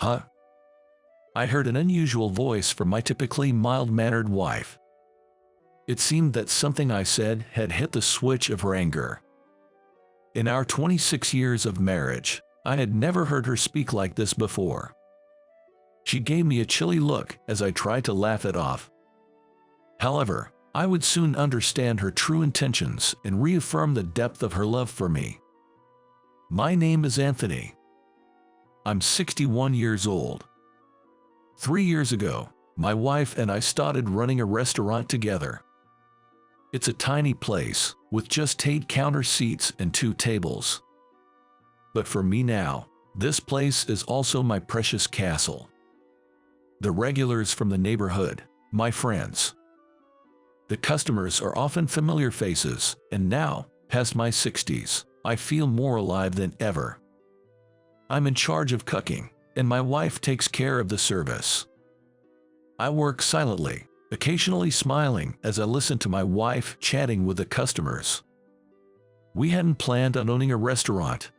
Huh? I heard an unusual voice from my typically mild-mannered wife. It seemed that something I said had hit the switch of her anger. In our 26 years of marriage, I had never heard her speak like this before. She gave me a chilly look as I tried to laugh it off. However, I would soon understand her true intentions and reaffirm the depth of her love for me. My name is Anthony. I'm 61 years old. 3 years ago, my wife and I started running a restaurant together. It's a tiny place, with just 8 counter seats and 2 tables. But for me now, this place is also my precious castle. The regulars from the neighborhood, my friends. The customers are often familiar faces, and now, past my 60s, I feel more alive than ever. I'm in charge of cooking, and my wife takes care of the service. I work silently, occasionally smiling as I listen to my wife chatting with the customers. We hadn't planned on owning a restaurant.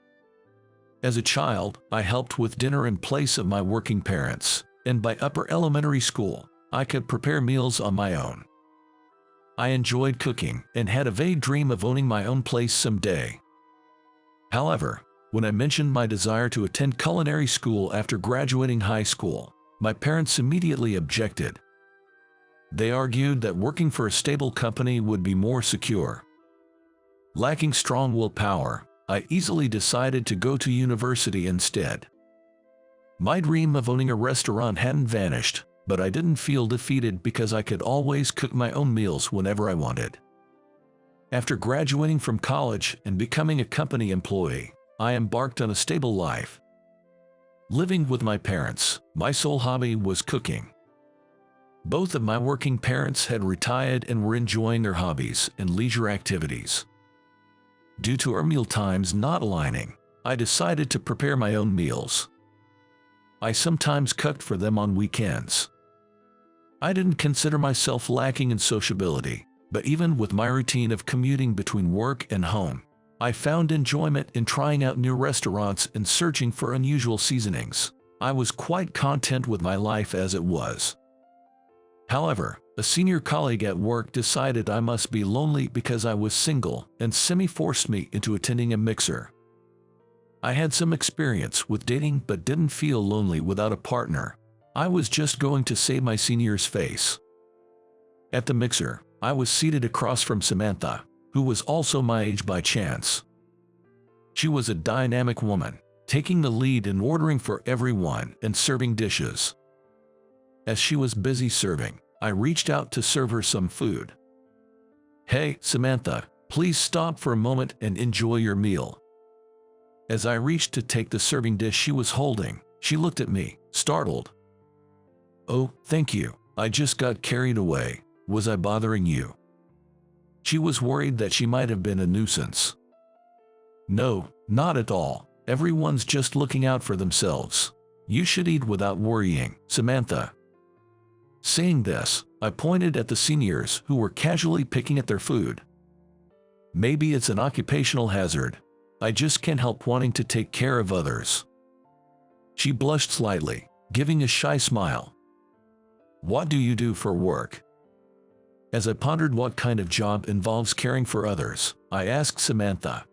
As a child, I helped with dinner in place of my working parents, and by upper elementary school, I could prepare meals on my own. I enjoyed cooking and had a vague dream of owning my own place someday. However, when I mentioned my desire to attend culinary school after graduating high school, my parents immediately objected. They argued that working for a stable company would be more secure. Lacking strong willpower, I easily decided to go to university instead. My dream of owning a restaurant hadn't vanished, but I didn't feel defeated because I could always cook my own meals whenever I wanted. After graduating from college and becoming a company employee, I embarked on a stable life. Living with my parents, my sole hobby was cooking. Both of my working parents had retired and were enjoying their hobbies and leisure activities. Due to our meal times not aligning, I decided to prepare my own meals. I sometimes cooked for them on weekends. I didn't consider myself lacking in sociability, but even with my routine of commuting between work and home, I found enjoyment in trying out new restaurants and searching for unusual seasonings. I was quite content with my life as it was. However, a senior colleague at work decided I must be lonely because I was single and semi-forced me into attending a mixer. I had some experience with dating but didn't feel lonely without a partner. I was just going to save my senior's face. At the mixer, I was seated across from Samantha, who was also my age by chance. She was a dynamic woman, taking the lead in ordering for everyone and serving dishes. As she was busy serving, I reached out to serve her some food. "Hey, Samantha, please stop for a moment and enjoy your meal." As I reached to take the serving dish she was holding, she looked at me, startled. "Oh, thank you. I just got carried away. Was I bothering you?" She was worried that she might have been a nuisance. "No, not at all. Everyone's just looking out for themselves. You should eat without worrying, Samantha." Saying this, I pointed at the seniors who were casually picking at their food. "Maybe it's an occupational hazard. I just can't help wanting to take care of others." She blushed slightly, giving a shy smile. "What do you do for work?" As I pondered what kind of job involves caring for others, I asked Samantha.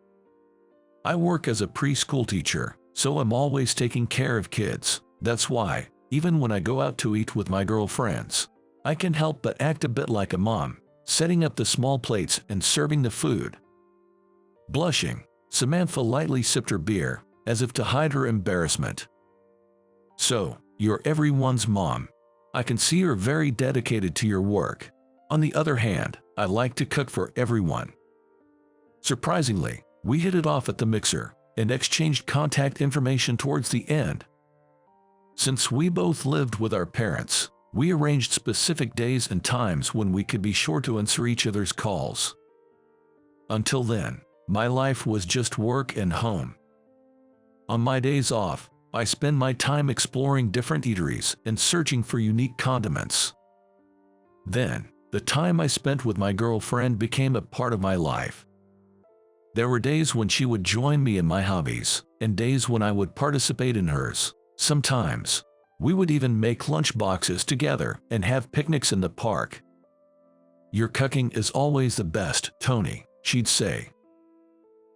"I work as a preschool teacher, so I'm always taking care of kids. That's why, even when I go out to eat with my girlfriends, I can help but act a bit like a mom, setting up the small plates and serving the food." Blushing, Samantha lightly sipped her beer, as if to hide her embarrassment. "So, you're everyone's mom. I can see you're very dedicated to your work. On the other hand, I like to cook for everyone." Surprisingly, we hit it off at the mixer and exchanged contact information towards the end. Since we both lived with our parents, we arranged specific days and times when we could be sure to answer each other's calls. Until then, my life was just work and home. On my days off, I spend my time exploring different eateries and searching for unique condiments. Then, the time I spent with my girlfriend became a part of my life. There were days when she would join me in my hobbies, and days when I would participate in hers. Sometimes, we would even make lunch boxes together and have picnics in the park. "Your cooking is always the best, Tony," she'd say.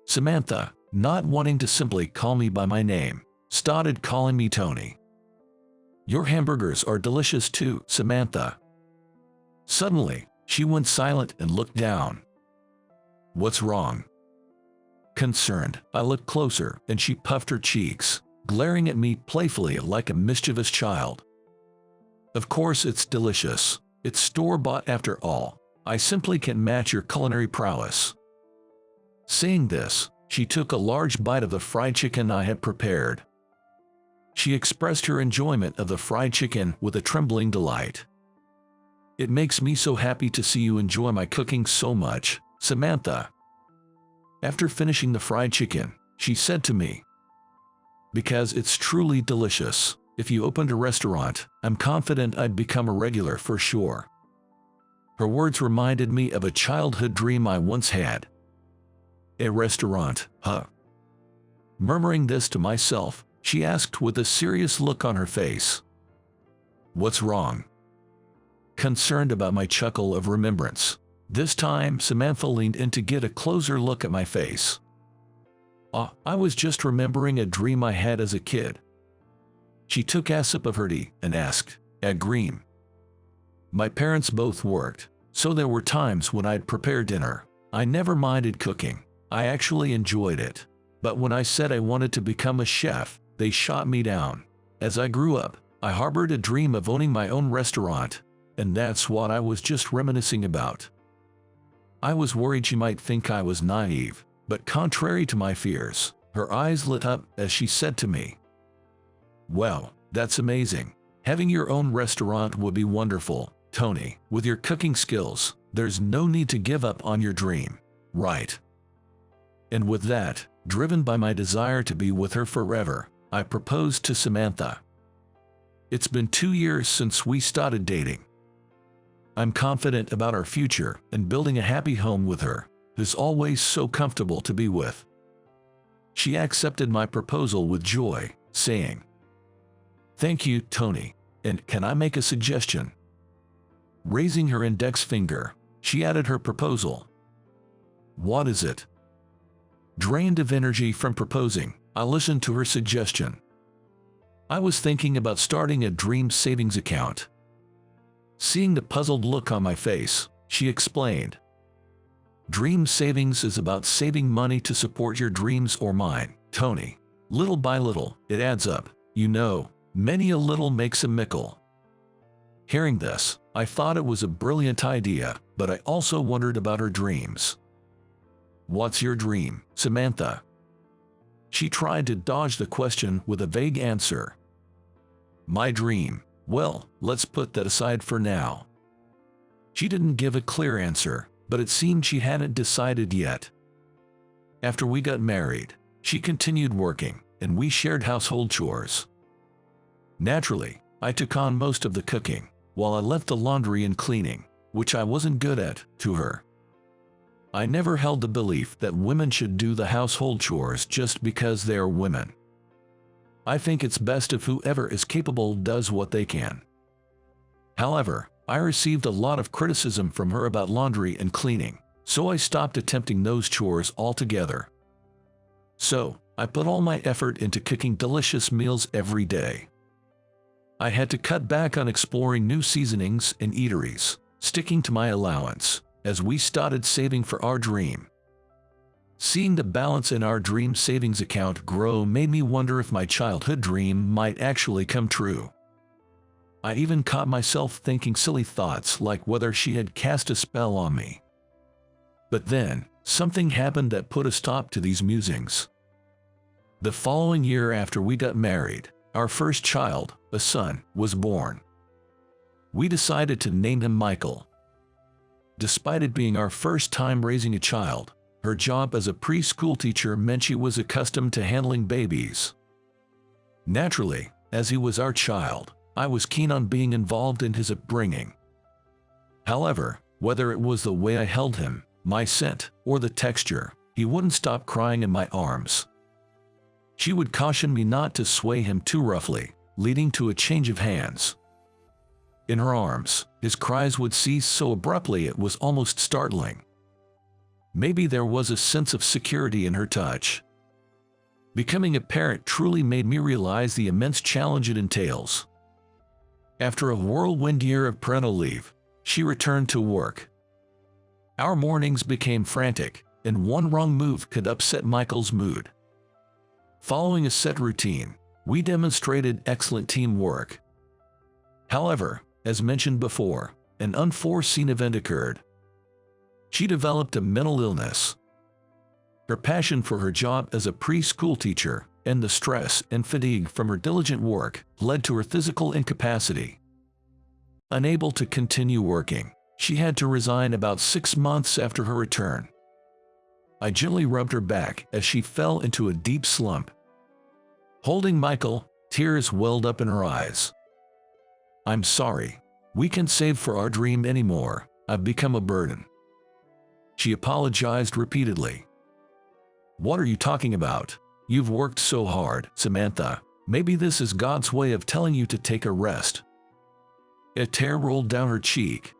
Samantha, not wanting to simply call me by my name, started calling me Tony. "Your hamburgers are delicious too, Samantha." Suddenly, she went silent and looked down. "What's wrong?" Concerned, I looked closer and she puffed her cheeks, glaring at me playfully like a mischievous child. "Of course it's delicious. It's store-bought after all. I simply can't match your culinary prowess." Saying this, she took a large bite of the fried chicken I had prepared. She expressed her enjoyment of the fried chicken with a trembling delight. "It makes me so happy to see you enjoy my cooking so much, Samantha." After finishing the fried chicken, she said to me, "Because it's truly delicious. If you opened a restaurant, I'm confident I'd become a regular for sure." Her words reminded me of a childhood dream I once had. "A restaurant, huh?" Murmuring this to myself, she asked with a serious look on her face. "What's wrong?" Concerned about my chuckle of remembrance, this time Samantha leaned in to get a closer look at my face. I was just remembering a dream I had as a kid." She took a sip of her tea and asked, "A dream?" My parents both worked, so there were times when I'd prepare dinner. I never minded cooking. I actually enjoyed it. But when I said I wanted to become a chef, they shot me down. As I grew up, I harbored a dream of owning my own restaurant, and that's what I was just reminiscing about. I was worried she might think I was naive, but contrary to my fears, her eyes lit up as she said to me, "Well, that's amazing. Having your own restaurant would be wonderful, Tony. With your cooking skills, there's no need to give up on your dream, right?" And with that, driven by my desire to be with her forever, I proposed to Samantha. It's been 2 years since we started dating. I'm confident about our future and building a happy home with her, who's always so comfortable to be with. She accepted my proposal with joy, saying, "Thank you, Tony, and can I make a suggestion?" Raising her index finger, she added her proposal. "What is it?" Drained of energy from proposing, I listened to her suggestion. "I was thinking about starting a dream savings account." Seeing the puzzled look on my face, she explained, "Dream savings is about saving money to support your dreams or mine, Tony. Little by little, it adds up. You know, many a little makes a mickle." Hearing this, I thought it was a brilliant idea, but I also wondered about her dreams. "What's your dream, Samantha?" She tried to dodge the question with a vague answer. "My dream? Well, let's put that aside for now." She didn't give a clear answer, but it seemed she hadn't decided yet. After we got married, she continued working, and we shared household chores. Naturally, I took on most of the cooking, while I left the laundry and cleaning, which I wasn't good at, to her. I never held the belief that women should do the household chores just because they are women. I think it's best if whoever is capable does what they can. However, I received a lot of criticism from her about laundry and cleaning, so I stopped attempting those chores altogether. So, I put all my effort into cooking delicious meals every day. I had to cut back on exploring new seasonings and eateries, sticking to my allowance, as we started saving for our dream. Seeing the balance in our dream savings account grow made me wonder if my childhood dream might actually come true. I even caught myself thinking silly thoughts like whether she had cast a spell on me. But then, something happened that put a stop to these musings. The following year after we got married, our first child, a son, was born. We decided to name him Michael. Despite it being our first time raising a child, her job as a preschool teacher meant she was accustomed to handling babies. Naturally, as he was our child, I was keen on being involved in his upbringing. However, whether it was the way I held him, my scent, or the texture, he wouldn't stop crying in my arms. She would caution me not to sway him too roughly, leading to a change of hands. In her arms, his cries would cease so abruptly it was almost startling. Maybe there was a sense of security in her touch. Becoming a parent truly made me realize the immense challenge it entails. After a whirlwind year of parental leave, she returned to work. Our mornings became frantic, and one wrong move could upset Michael's mood. Following a set routine, we demonstrated excellent teamwork. However, as mentioned before, an unforeseen event occurred. She developed a mental illness. Her passion for her job as a preschool teacher and the stress and fatigue from her diligent work led to her physical incapacity. Unable to continue working, she had to resign about 6 months after her return. I gently rubbed her back as she fell into a deep slump. Holding Michael, tears welled up in her eyes. "I'm sorry. We can't save for our dream anymore. I've become a burden." She apologized repeatedly. "What are you talking about? You've worked so hard, Samantha. Maybe this is God's way of telling you to take a rest." A tear rolled down her cheek.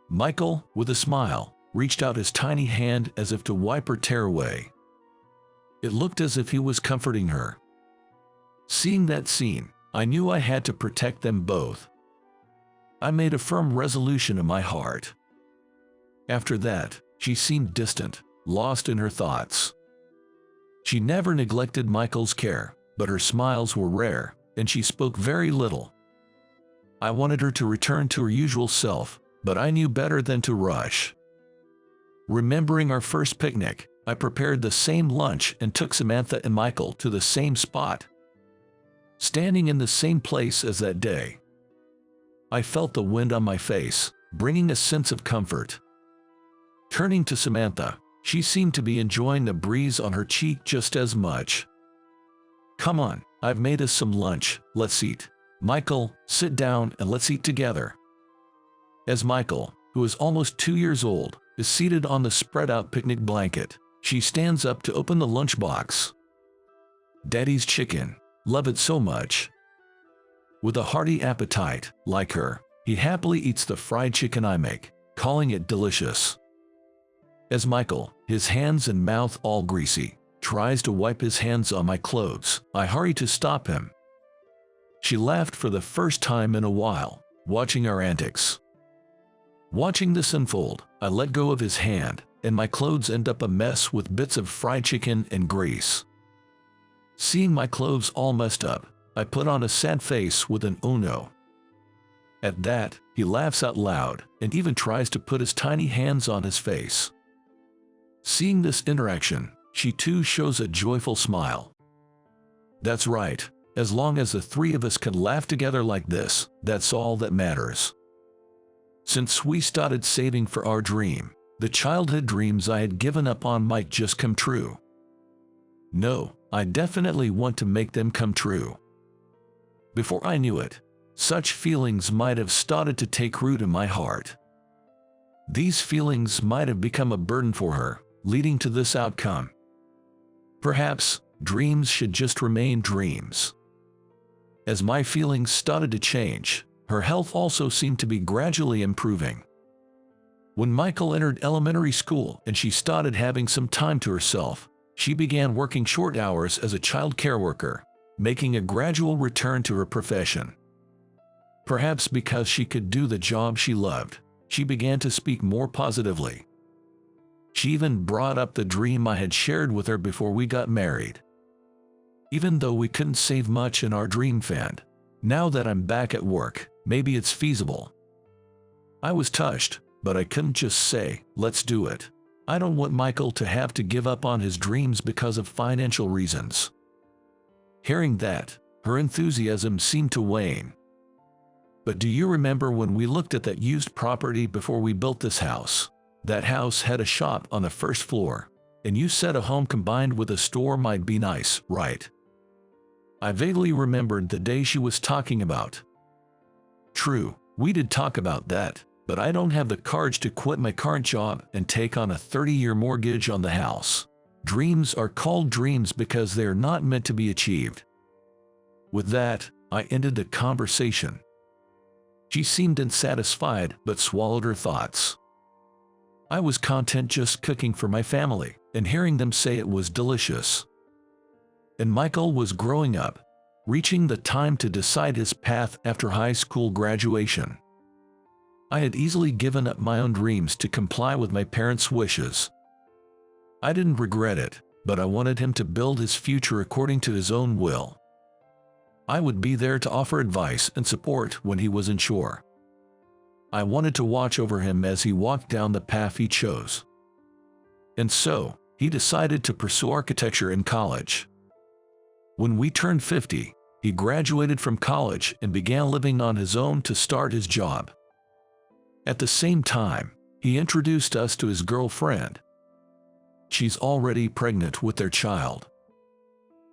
Michael, with a smile, reached out his tiny hand as if to wipe her tear away. It looked as if he was comforting her. Seeing that scene, I knew I had to protect them both. I made a firm resolution in my heart. After that, she seemed distant, lost in her thoughts. She never neglected Michael's care, but her smiles were rare, and she spoke very little. I wanted her to return to her usual self, but I knew better than to rush. Remembering our first picnic, I prepared the same lunch and took Samantha and Michael to the same spot. Standing in the same place as that day, I felt the wind on my face, bringing a sense of comfort. Turning to Samantha, she seemed to be enjoying the breeze on her cheek just as much. "Come on, I've made us some lunch, let's eat. Michael, sit down and let's eat together." As Michael, who is almost 2 years old, is seated on the spread-out picnic blanket, she stands up to open the lunchbox. "Daddy's chicken. Love it so much." With a hearty appetite, like her, he happily eats the fried chicken I make, calling it delicious. As Michael, his hands and mouth all greasy, tries to wipe his hands on my clothes, I hurry to stop him. She laughed for the first time in a while, watching our antics. Watching this unfold, I let go of his hand, and my clothes end up a mess with bits of fried chicken and grease. Seeing my clothes all messed up, I put on a sad face with an "oh no." At that, he laughs out loud and even tries to put his tiny hands on his face. Seeing this interaction, she too shows a joyful smile. That's right, as long as the three of us can laugh together like this, that's all that matters. Since we started saving for our dream, the childhood dreams I had given up on might just come true. No, I definitely want to make them come true. Before I knew it, such feelings might have started to take root in my heart. These feelings might have become a burden for her, leading to this outcome. Perhaps dreams should just remain dreams. As my feelings started to change, her health also seemed to be gradually improving. When Michael entered elementary school and she started having some time to herself, she began working short hours as a child care worker, making a gradual return to her profession. Perhaps because she could do the job she loved, she began to speak more positively. She even brought up the dream I had shared with her before we got married. Even though we couldn't save much in our dream fund, now that I'm back at work, maybe it's feasible. I was touched, but I couldn't just say, "Let's do it." I don't want Michael to have to give up on his dreams because of financial reasons. Hearing that, her enthusiasm seemed to wane. "But do you remember when we looked at that used property before we built this house? That house had a shop on the first floor, and you said a home combined with a store might be nice, right?" I vaguely remembered the day she was talking about. True, we did talk about that, but I don't have the courage to quit my current job and take on a 30-year mortgage on the house. Dreams are called dreams because they are not meant to be achieved. With that, I ended the conversation. She seemed unsatisfied but swallowed her thoughts. I was content just cooking for my family and hearing them say it was delicious. And Michael was growing up, reaching the time to decide his path after high school graduation. I had easily given up my own dreams to comply with my parents' wishes. I didn't regret it, but I wanted him to build his future according to his own will. I would be there to offer advice and support when he wasn't sure. I wanted to watch over him as he walked down the path he chose. And so, he decided to pursue architecture in college. When we turned 50, he graduated from college and began living on his own to start his job. At the same time, he introduced us to his girlfriend. She's already pregnant with their child.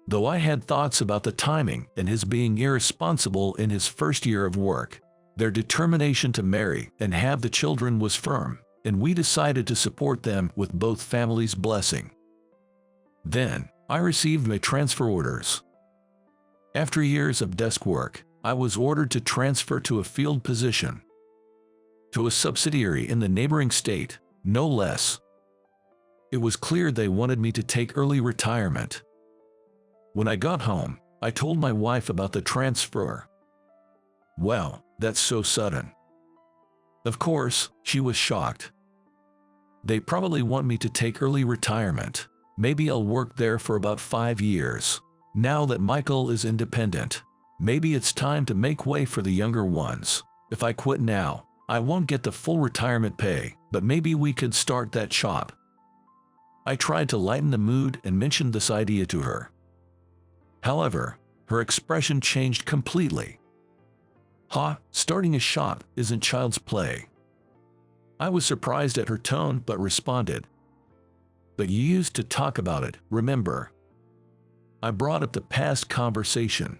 Though I had thoughts about the timing and his being irresponsible in his first year of work, their determination to marry and have the children was firm, and we decided to support them with both families' blessing. Then, I received my transfer orders. After years of desk work, I was ordered to transfer to a field position. To a subsidiary in the neighboring state, no less. It was clear they wanted me to take early retirement. When I got home, I told my wife about the transfer. "Well, that's so sudden." Of course, she was shocked. "They probably want me to take early retirement. Maybe I'll work there for about 5 years. Now that Michael is independent, maybe it's time to make way for the younger ones. If I quit now, I won't get the full retirement pay, but maybe we could start that shop." I tried to lighten the mood and mentioned this idea to her. However, her expression changed completely. Starting a shop isn't child's play." I was surprised at her tone but responded, "But you used to talk about it, remember?" I brought up the past conversation.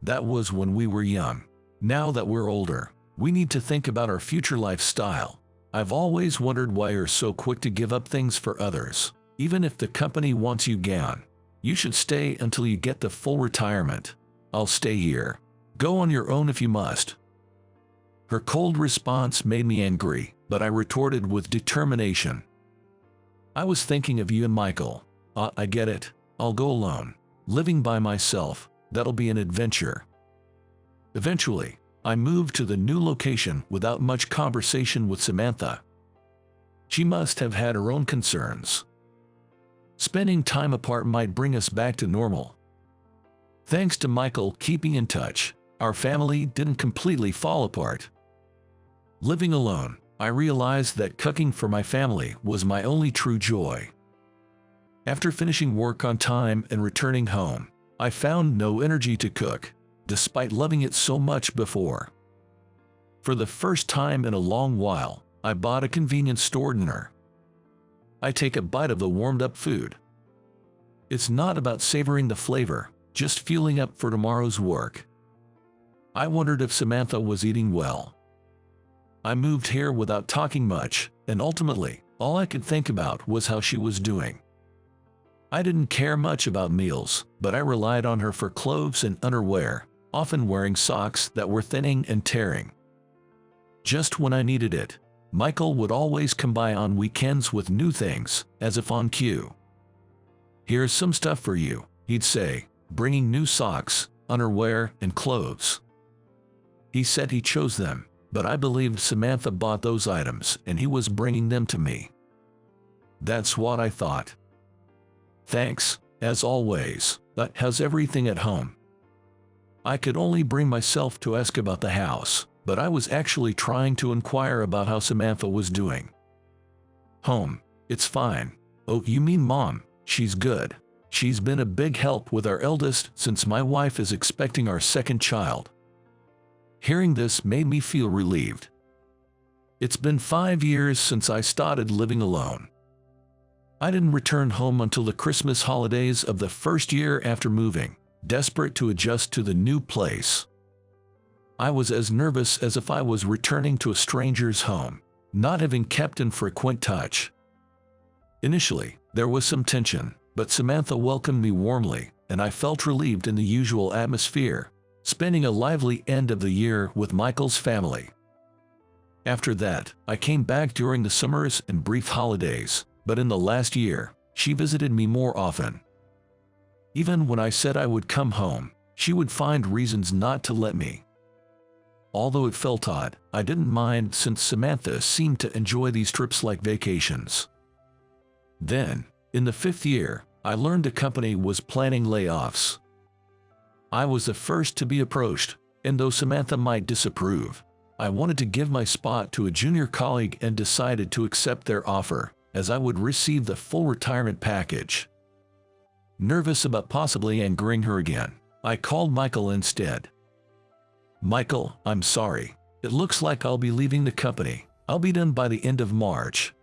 "That was when we were young. Now that we're older, we need to think about our future lifestyle. I've always wondered why you're so quick to give up things for others. Even if the company wants you gone, you should stay until you get the full retirement. I'll stay here. Go on your own if you must." Her cold response made me angry, but I retorted with determination. "I was thinking of you and Michael. I get it. I'll go alone. Living by myself, that'll be an adventure." Eventually, I moved to the new location without much conversation with Samantha. She must have had her own concerns. Spending time apart might bring us back to normal. Thanks to Michael keeping in touch, our family didn't completely fall apart. Living alone, I realized that cooking for my family was my only true joy. After finishing work on time and returning home, I found no energy to cook, despite loving it so much before. For the first time in a long while, I bought a convenience store dinner. I take a bite of the warmed-up food. It's not about savoring the flavor, just fueling up for tomorrow's work. I wondered if Samantha was eating well. I moved here without talking much, and ultimately, all I could think about was how she was doing. I didn't care much about meals, but I relied on her for clothes and underwear, often wearing socks that were thinning and tearing. Just when I needed it, Michael would always come by on weekends with new things, as if on cue. "Here's some stuff for you," he'd say, bringing new socks, underwear, and clothes. He said he chose them, but I believed Samantha bought those items and he was bringing them to me. That's what I thought. "Thanks, as always, but how's everything at home?" I could only bring myself to ask about the house, but I was actually trying to inquire about how Samantha was doing. "Home, it's fine." "Oh, you mean Mom? She's good. She's been a big help with our eldest since my wife is expecting our second child." Hearing this made me feel relieved. It's been 5 years since I started living alone. I didn't return home until the Christmas holidays of the first year after moving, desperate to adjust to the new place. I was as nervous as if I was returning to a stranger's home, not having kept in frequent touch. Initially, there was some tension, but Samantha welcomed me warmly, and I felt relieved in the usual atmosphere, spending a lively end of the year with Michael's family. After that, I came back during the summers and brief holidays, but in the last year, she visited me more often. Even when I said I would come home, she would find reasons not to let me. Although it felt odd, I didn't mind since Samantha seemed to enjoy these trips like vacations. Then, in the 5th year, I learned the company was planning layoffs. I was the first to be approached, and though Samantha might disapprove, I wanted to give my spot to a junior colleague and decided to accept their offer, as I would receive the full retirement package. Nervous about possibly angering her again, I called Michael instead. "Michael, I'm sorry. It looks like I'll be leaving the company. I'll be done by the end of March."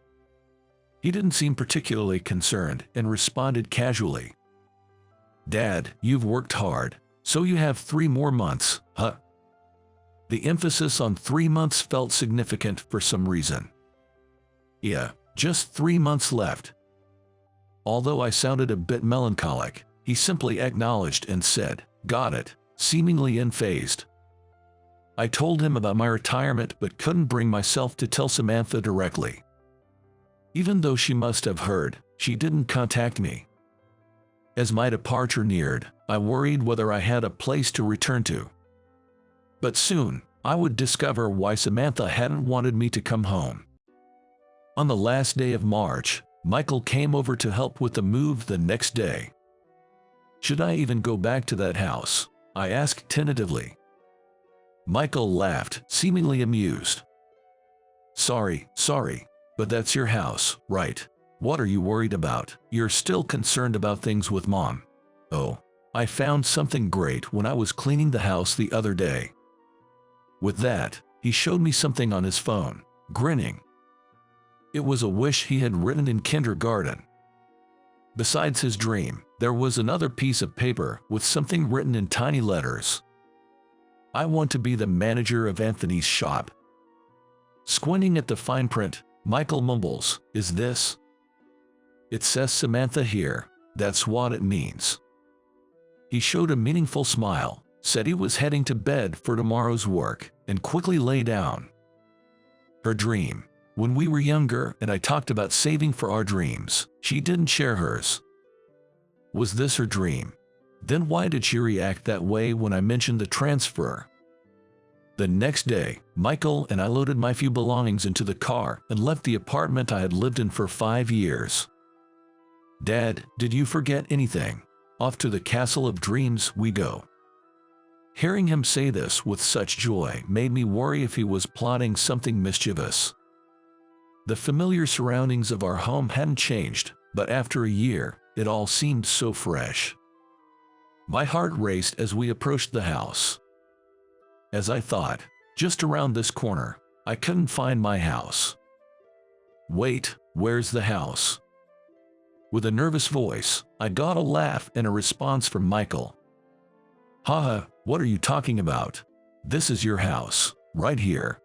He didn't seem particularly concerned and responded casually. "Dad, you've worked hard, so you have 3 more months, huh?" The emphasis on 3 months felt significant for some reason. "Yeah, just 3 months left." Although I sounded a bit melancholic, he simply acknowledged and said, "Got it," seemingly unfazed. I told him about my retirement but couldn't bring myself to tell Samantha directly. Even though she must have heard, she didn't contact me. As my departure neared, I worried whether I had a place to return to. But soon, I would discover why Samantha hadn't wanted me to come home. On the last day of March, Michael came over to help with the move the next day. "Should I even go back to that house?" I asked tentatively. Michael laughed, seemingly amused. Sorry, but that's your house, right? What are you worried about? You're still concerned about things with Mom." "Oh, I found something great when I was cleaning the house the other day." With that, he showed me something on his phone, grinning. It was a wish he had written in kindergarten. Besides his dream, there was another piece of paper with something written in tiny letters. "I want to be the manager of Anthony's shop." Squinting at the fine print, Michael mumbles, "Is this?" "It says Samantha here, that's what it means." He showed a meaningful smile, said he was heading to bed for tomorrow's work, and quickly lay down. Her dream. When we were younger and I talked about saving for our dreams, she didn't share hers. Was this her dream? Then why did she react that way when I mentioned the transfer? The next day, Michael and I loaded my few belongings into the car and left the apartment I had lived in for 5 years. "Dad, did you forget anything? Off to the castle of dreams we go." Hearing him say this with such joy made me worry if he was plotting something mischievous. The familiar surroundings of our home hadn't changed, but after a year, it all seemed so fresh. My heart raced as we approached the house. As I thought, just around this corner, I couldn't find my house. "Wait, where's the house?" With a nervous voice, I got a laugh and a response from Michael. "Haha, what are you talking about? This is your house, right here."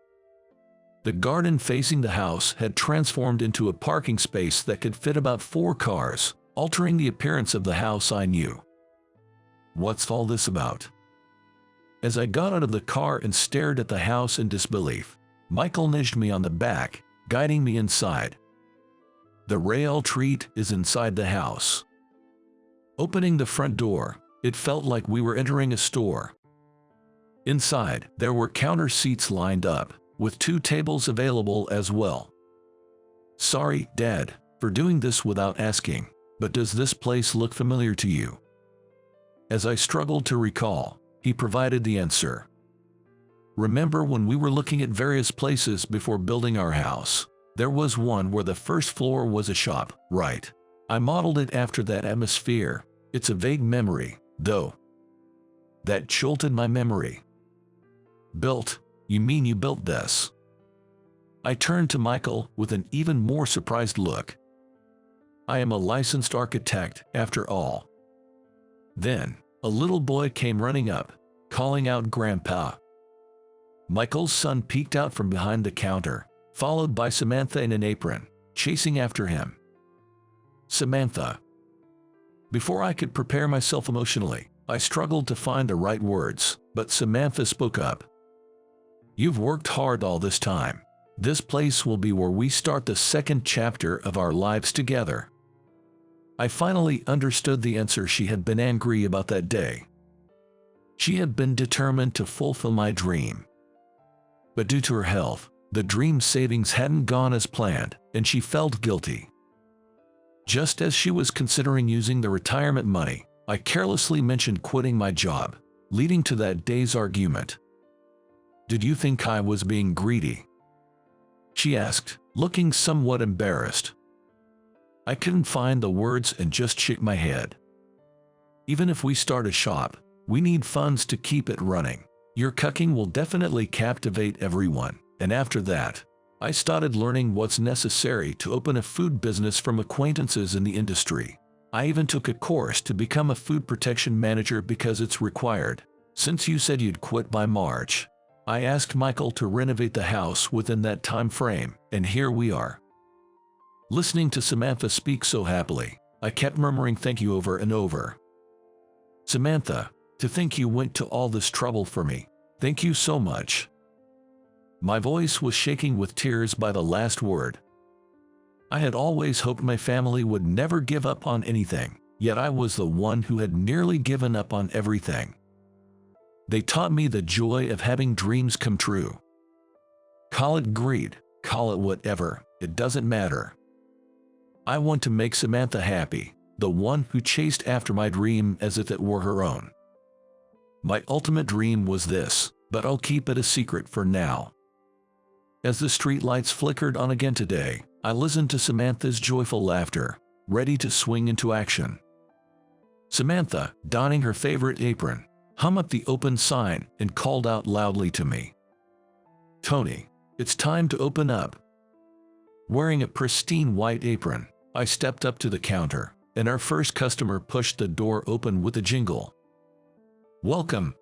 The garden facing the house had transformed into a parking space that could fit about 4 cars, altering the appearance of the house I knew. "What's all this about?" As I got out of the car and stared at the house in disbelief, Michael nudged me on the back, guiding me inside. "The real treat is inside the house." Opening the front door, it felt like we were entering a store. Inside, there were counter seats lined up, with 2 tables available as well. "Sorry, Dad, for doing this without asking, but does this place look familiar to you?" As I struggled to recall, he provided the answer. "Remember when we were looking at various places before building our house? There was one where the first floor was a shop, right? I modeled it after that atmosphere. It's a vague memory, though." That jolted my memory. "Built? You mean you built this?" I turned to Michael with an even more surprised look. "I am a licensed architect, after all." Then, a little boy came running up, calling out "Grandpa." Michael's son peeked out from behind the counter, followed by Samantha in an apron, chasing after him. "Samantha." Before I could prepare myself emotionally, I struggled to find the right words. But Samantha spoke up. "You've worked hard all this time. This place will be where we start the second chapter of our lives together." I finally understood the answer she had been angry about that day. She had been determined to fulfill my dream. But due to her health, the dream savings hadn't gone as planned, and she felt guilty. Just as she was considering using the retirement money, I carelessly mentioned quitting my job, leading to that day's argument. "Did you think I was being greedy?" she asked, looking somewhat embarrassed. I couldn't find the words and just shook my head. "Even if we start a shop, we need funds to keep it running. Your cooking will definitely captivate everyone, and after that, I started learning what's necessary to open a food business from acquaintances in the industry. I even took a course to become a food protection manager because it's required. Since you said you'd quit by March, I asked Michael to renovate the house within that time frame, and here we are." Listening to Samantha speak so happily, I kept murmuring thank you over and over. "Samantha, to think you went to all this trouble for me. Thank you so much." My voice was shaking with tears by the last word. I had always hoped my family would never give up on anything, yet I was the one who had nearly given up on everything. They taught me the joy of having dreams come true. Call it greed, call it whatever, it doesn't matter. I want to make Samantha happy, the one who chased after my dream as if it were her own. My ultimate dream was this, but I'll keep it a secret for now. As the streetlights flickered on again today, I listened to Samantha's joyful laughter, ready to swing into action. Samantha, donning her favorite apron, hummed up the open sign and called out loudly to me. "Tony, it's time to open up." Wearing a pristine white apron, I stepped up to the counter, and our first customer pushed the door open with a jingle. "Welcome,